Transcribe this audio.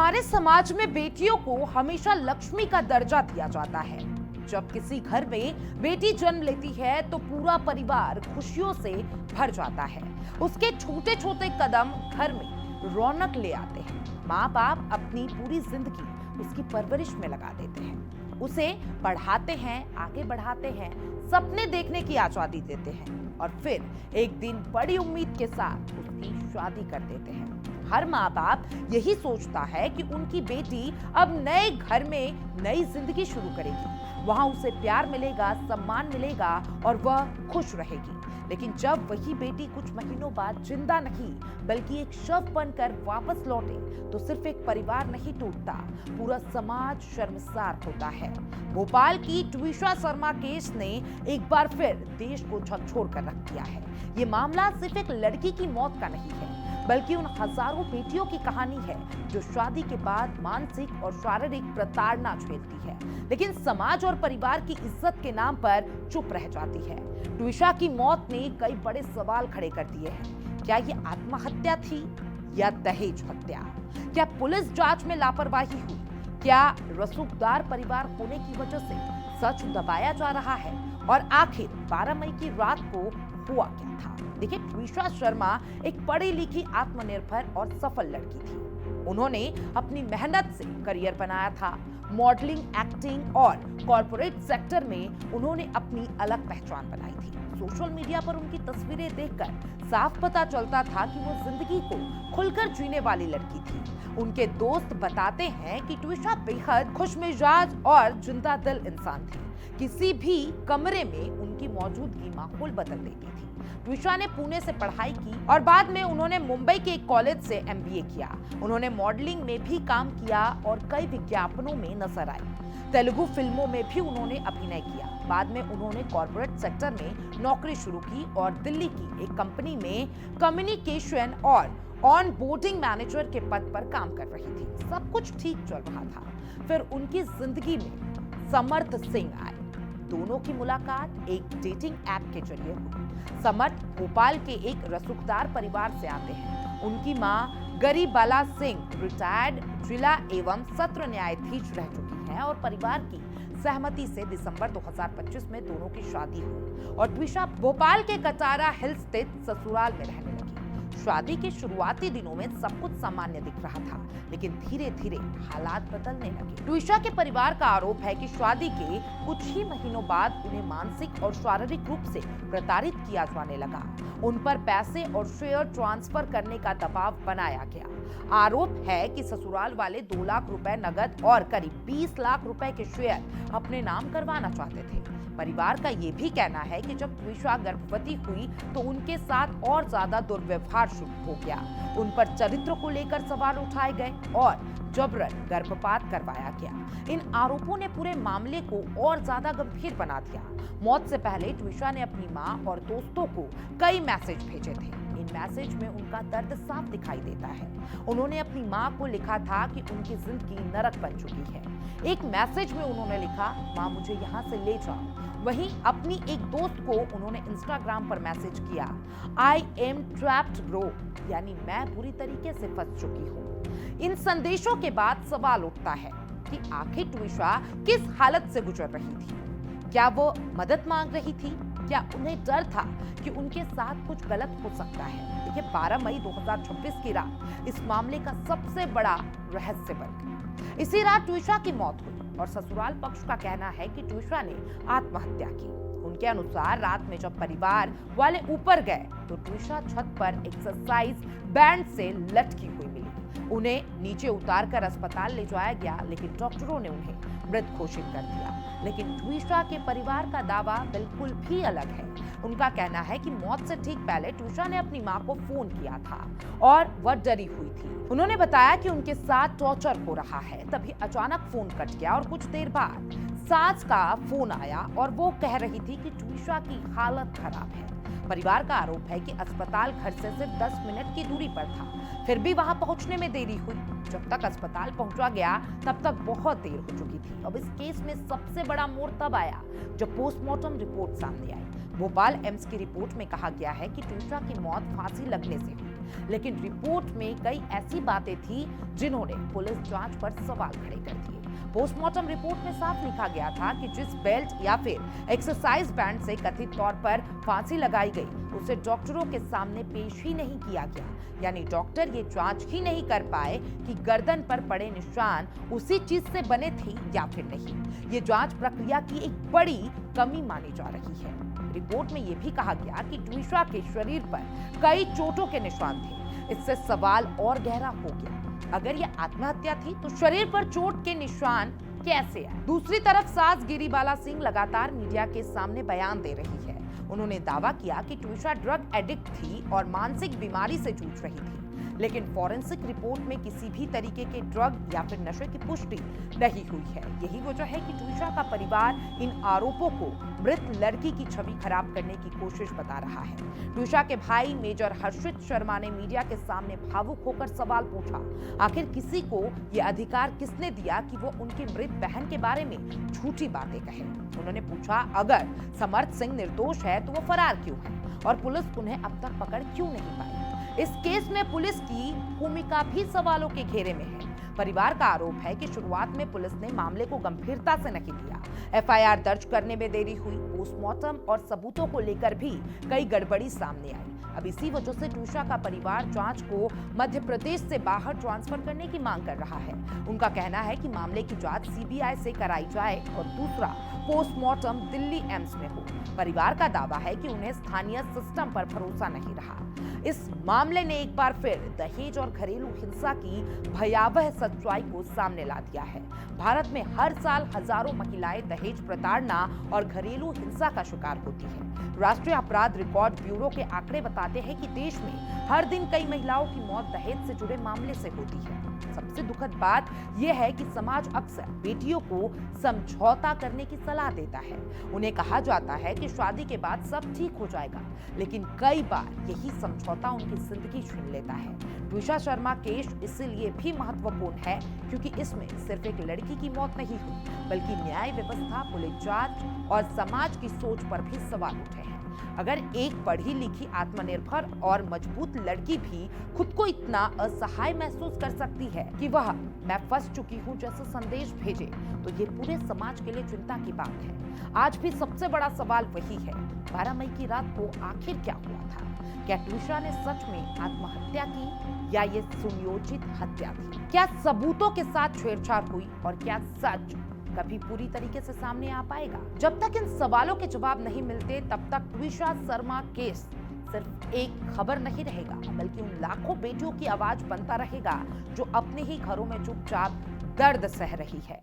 हमारे समाज में बेटियों को हमेशा लक्ष्मी का दर्जा दिया जाता है। जब किसी घर में बेटी जन्म लेती है तो पूरा परिवार खुशियों से भर जाता है। उसके छोटे छोटे कदम घर में रौनक ले आते हैं। माँ बाप अपनी पूरी जिंदगी उसकी परवरिश में लगा देते हैं, उसे पढ़ाते हैं, आगे बढ़ाते हैं, सपने देखने की आजादी देते हैं और फिर एक दिन बड़ी उम्मीद के साथ उसकी शादी कर देते हैं। हर माँ बाप यही सोचता है कि उनकी बेटी अब नए घर में नई जिंदगी शुरू करेगी, वहां उसे प्यार मिलेगा, सम्मान मिलेगा और वह खुश रहेगी। लेकिन जब वही बेटी कुछ महीनों बाद जिंदा नहीं बल्कि एक शव बनकर वापस लौटे तो सिर्फ एक परिवार नहीं टूटता, पूरा समाज शर्मसार होता है। भोपाल की ट्विशा शर्मा केस ने एक बार फिर देश को झकझोर कर रख दिया है। ये मामला सिर्फ एक लड़की की मौत का नहीं है बल्कि उन हजारों बेटियों की कहानी है जो शादी के बाद मानसिक और शारीरिक प्रताड़ना झेलती है, लेकिन समाज और परिवार की इज्जत के नाम पर चुप रह जाती है। ट्विशा की मौत ने कई बड़े सवाल खड़े कर दिए हैं। क्या ये आत्महत्या थी या दहेज हत्या? क्या पुलिस जांच में लापरवाही हुई? क्या रसूखदार परिवार होने की वजह से सच दबाया जा रहा है? और आखिर 12 मई की रात को हुआ क्या था? देखिए, ट्विशा शर्मा एक पढ़ी लिखी, आत्मनिर्भर और सफल लड़की थी। उन्होंने अपनी मेहनत से करियर बनाया था। मॉडलिंग, एक्टिंग और कॉर्पोरेट सेक्टर में उन्होंने अपनी अलग पहचान बनाई थी। सोशल मीडिया पर उनकी तस्वीरें देखकर साफ पता चलता था कि वो जिंदगी को खुलकर जीने वाली लड़की थी। उनके दोस्त बताते हैं कि ट्विशा बेहद खुशमिजाज और जिंदा दिल इंसान थी। किसी भी कमरे में उनकी मौजूदगी माहौल बदल देती थी। ट्विशा ने पुणे से पढ़ाई की और बाद में उन्होंने मुंबई के एक कॉलेज से MBA किया। उन्होंने मॉडलिंग में भी काम किया और कई विज्ञापनों में नजर आई। तेलुगु फिल्मों में भी उन्होंने अभिनय किया। बाद में उन्होंने कॉर्पोरेट सेक्टर में नौकरी शुरू की और दिल्ली की एक कंपनी में कम्युनिकेशन और ऑन बोर्डिंग मैनेजर के पद पर काम कर रही थी। सब कुछ ठीक चल रहा था। फिर उनकी जिंदगी में समर्थ सिंह आए। दोनों की मुलाकात एक डेटिंग ऐप के जरिए हुई। समर्थ भोपाल के एक रसूखदार परिवार से आते हैं। उनकी मां गरीबाला सिंह रिटायर्ड जिला एवं सत्र न्यायाधीश रह चुकी हैं और परिवार की सहमति से दिसंबर 2025 में दोनों की शादी हुई और ट्विशा भोपाल के कटारा हिल स्थित ससुराल में रहने लगी। शादी के शुरुआती दिनों में सब कुछ सामान्य दिख रहा था, लेकिन धीरे धीरे हालात बदलने लगे। ट्विशा के परिवार का आरोप है कि शादी के कुछ ही महीनों बाद उन्हें मानसिक और शारीरिक रूप से प्रताड़ित किया जाने लगा। उन पर पैसे और शेयर ट्रांसफर करने का दबाव बनाया गया। आरोप है कि ससुराल वाले 2 लाख रुपए नगद और करीब 20 लाख रुपए के शेयर अपने नाम करवाना चाहते थे। परिवार का यह भी कहना है कि जब ट्विशा गर्भवती हुई तो उनके साथ और ज्यादा दुर्व्यवहार शुरू हो गया। उन पर चरित्र को लेकर सवाल उठाए गए और जबरन गर्भपात करवाया गया। इन आरोपों ने पूरे मामले को और ज्यादा गंभीर बना दिया। मौत से पहले ट्विशा ने अपनी मां और दोस्तों को कई मैसेज भेजे थे। इन मैसेज में उनका दर्द साफ दिखाई देता है। उन्होंने अपनी मां को लिखा था कि उनकी जिंदगी नरक बन चुकी है। एक मैसेज में उन्होंने लिखा, मां मुझे यहाँ से ले जाओ। वहीं अपनी एक दोस्त को उन्होंने इंस्टाग्राम पर मैसेज किया, आई एम ट्रैप्ड ब्रो, यानी मैं बुरी तरीके से फंस चुकी हूँ। इन संदेशों के बाद सवाल उठता है कि आखिर ट्विशा किस हालत से गुजर रही थी? क्या वो मदद मांग रही थी? क्या उन्हें डर था कि उनके साथ कुछ गलत हो सकता है? देखिए, 12 मई 2026 की रात इस मामले का सबसे बड़ा रहस्य बन गई। इसी रात ट्विशा की मौत हुई और ससुराल पक्ष का कहना है कि ट्विशा ने आत्महत्या की। उनके अनुसार रात में जब परिवार वाले ऊपर गए तो ट्विशा छत पर एक्सरसाइज बैंड से लटकी हुई मिली। उन्हें नीचे उतारकर अस्पताल ले जाया गया, लेकिन डॉक्टरों ने उन्हें मृत घोषित कर दिया। लेकिन ट्विशा के परिवार का दावा बिल्कुल भी अलग है। उनका कहना है कि मौत से ठीक पहले ट्विशा ने अपनी मां को फोन किया था और वह डरी हुई थी। उन्होंने बताया कि उनके साथ टॉर्चर हो रहा है। तभी अचानक फोन कट गया और कुछ देर बाद सास का फोन आया और वो कह रही थी कि ट्विशा की हालत खराब है। परिवार का आरोप है कि अस्पताल घर से सिर्फ 10 मिनट की दूरी पर था, फिर भी वहां पहुंचने में देरी हुई। जब तक अस्पताल पहुंचा गया तब तक बहुत देर हो चुकी थी। अब इस केस में सबसे बड़ा मोड़ तब आया जब पोस्टमार्टम रिपोर्ट सामने आई। भोपाल एम्स की रिपोर्ट में कहा गया है कि ट्विशा की मौत फांसी लगने से हुई। लेकिन रिपोर्ट में कई ऐसी बातें थी जिन्होंने पुलिस जांच पर सवाल खड़े कर दिए। पोस्टमार्टम रिपोर्ट में साफ लिखा गया था कि जिस बेल्ट या फिर एक्सरसाइज बैंड से कथित तौर पर फांसी लगाई गई उसे डॉक्टरों के सामने पेश ही नहीं किया गया, यानी डॉक्टर ये जांच ही नहीं कर पाए कि गर्दन पर पड़े निशान उसी चीज से बने थे या फिर नहीं। ये जांच प्रक्रिया की एक बड़ी कमी मानी जा रही है। रिपोर्ट में यह भी कहा गया कि ट्विशा के शरीर पर कई चोटों के निशान थे। इससे सवाल और गहरा हो गया, अगर यह आत्महत्या थी तो शरीर पर चोट के निशान कैसे आए? दूसरी तरफ सास गिरिबाला सिंह लगातार मीडिया के सामने बयान दे रही है। उन्होंने दावा किया कि ट्विशा ड्रग एडिक्ट थी और मानसिक बीमारी से जूझ रही थी, लेकिन फॉरेंसिक रिपोर्ट में किसी भी तरीके के ड्रग या फिर नशे की पुष्टि नहीं हुई है। यही वजह है कि ट्विशा का परिवार इन आरोपों को मृत लड़की की छवि खराब करने की कोशिश बता रहा है। ट्विशा के भाई मेजर हर्षित शर्मा ने मीडिया के सामने भावुक होकर सवाल पूछा, आखिर किसी को यह अधिकार किसने दिया कि वो उनकी मृत बहन के बारे में झूठी बातें कहे? उन्होंने पूछा, अगर समर्थ सिंह निर्दोष है तो वो फरार क्यों है और पुलिस उन्हें अब तक पकड़ क्यों नहीं पाई? इस केस में पुलिस की भूमिका भी सवालों के घेरे में है। परिवार का आरोप है कि शुरुआत में पुलिस ने मामले को गंभीरता से नहीं लिया। एफआईआर दर्ज करने में देरी हुई। पोस्टमार्टम और सबूतों को लेकर भी कई गड़बड़ी सामने आई। अब इसी वजह से ट्विशा का परिवार जांच को मध्य प्रदेश से बाहर ट्रांसफर करने की मांग कर रहा है। उनका कहना है कि मामले की जांच सीबीआई से कराई जाए और दूसरा पोस्टमार्टम दिल्ली एम्स में हो। परिवार का दावा है कि उन्हें स्थानीय सिस्टम पर भरोसा नहीं रहा। इस मामले ने एक बार फिर दहेज और घरेलू हिंसा की भयावह सच्चाई को सामने ला दिया है। भारत में हर साल हजारों महिलाएं दहेज प्रताड़ना और घरेलू हिंसा का शिकार होती हैं। राष्ट्रीय अपराध रिकॉर्ड ब्यूरो के आंकड़े बताते हैं कि देश में हर दिन कई महिलाओं की मौत दहेज से जुड़े मामले से होती है। सबसे दुखद बात यह है कि समाज अक्सर बेटियों को समझौता करने की सलाह देता है। उन्हें कहा जाता है कि शादी के बाद सब ठीक हो जाएगा, लेकिन कई बार यही समझौता उनकी जिंदगी छीन लेता है। ट्विशा शर्मा केस इसलिए भी महत्वपूर्ण है क्योंकि इसमें सिर्फ एक लड़की की मौत नहीं हुई, बल्कि न्याय व्यवस्था, पुलिस जांच और समाज की सोच पर भी सवाल उठे हैं। अगर एक पढ़ी लिखी, आत्मनिर्भर और मजबूत लड़की भी खुद को इतना असहाय महसूस कर सकती है कि वह मैं फंस चुकी हूँ जैसा संदेश भेजे, तो ये पूरे समाज के लिए चिंता की बात है। आज भी सबसे बड़ा सवाल वही है, 12 मई की रात को आखिर क्या हुआ था? क्या ट्विशा ने सच में आत्महत्या की या ये सुनियोजित हत्या थी? क्या सबूतों के साथ छेड़छाड़ हुई और क्या सच कभी पूरी तरीके से सामने आ पाएगा? जब तक इन सवालों के जवाब नहीं मिलते तब तक ट्विशा शर्मा केस सिर्फ एक खबर नहीं रहेगा, बल्कि उन लाखों बेटियों की आवाज बनता रहेगा जो अपने ही घरों में चुपचाप दर्द सह रही है।